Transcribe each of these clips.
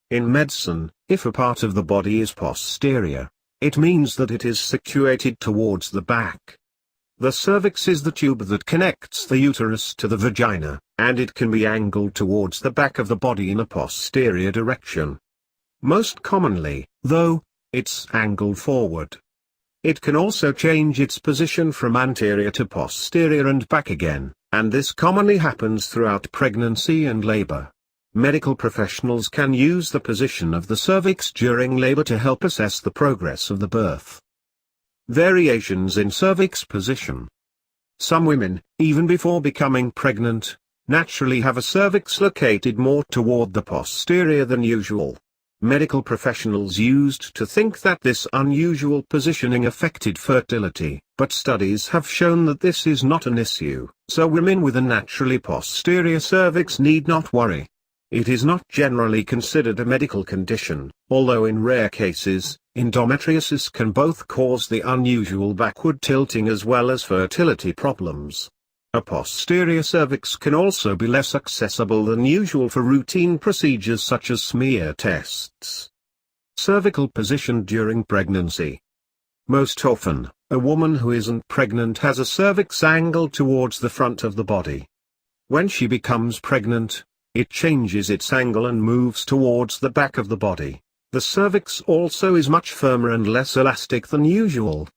In medicine, if a part of the body is posterior, it means that it is situated towards the back. The cervix is the tube that connects the uterus to the vagina, and it can be angled towards the back of the body in a posterior direction. Most commonly, though, it's angled forward. It can also change its position from anterior to posterior and back again, and this commonly happens throughout pregnancy and labor. Medical professionals can use the position of the cervix during labor to help assess the progress of the birth. Variations in cervix position. Some women, even before becoming pregnant, naturally have a cervix located more toward the posterior than usual. Medical professionals used to think that this unusual positioning affected fertility, but studies have shown that this is not an issue, so women with a naturally posterior cervix need not worry. It is not generally considered a medical condition, although in rare cases, endometriosis can both cause the unusual backward tilting as well as fertility problems. A posterior cervix can also be less accessible than usual for routine procedures such as smear tests. Cervical position during pregnancy. Most often, a woman who isn't pregnant has a cervix angled towards the front of the body. When she becomes pregnant, it changes its angle and moves towards the back of the body. The cervix also is much firmer and less elastic than usual.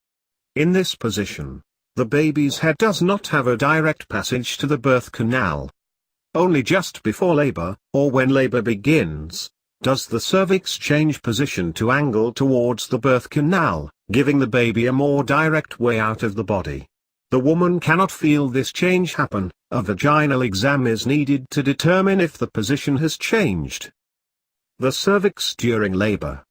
In this position, the baby's head does not have a direct passage to the birth canal. Only just before labor, or when labor begins, does the cervix change position to angle towards the birth canal, giving the baby a more direct way out of the body. The woman cannot feel this change happen. A vaginal exam is needed to determine if the position has changed. The cervix during labor.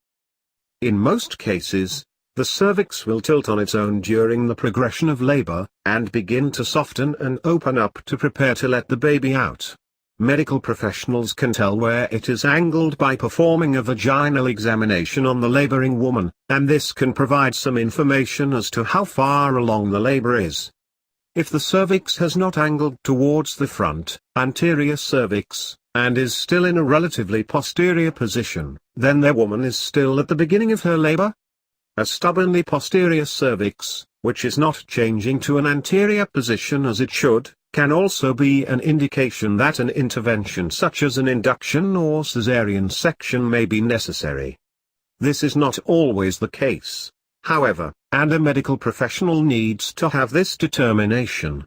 In most cases, the cervix will tilt on its own during the progression of labor, and begin to soften and open up to prepare to let the baby out. Medical professionals can tell where it is angled by performing a vaginal examination on the laboring woman, and this can provide some information as to how far along the labor is. If the cervix has not angled towards the front, anterior cervix, and is still in a relatively posterior position, then the woman is still at the beginning of her labor. A stubbornly posterior cervix, which is not changing to an anterior position as it should, can also be an indication that an intervention such as an induction or caesarean section may be necessary. This is not always the case, however, and a medical professional needs to have this determination.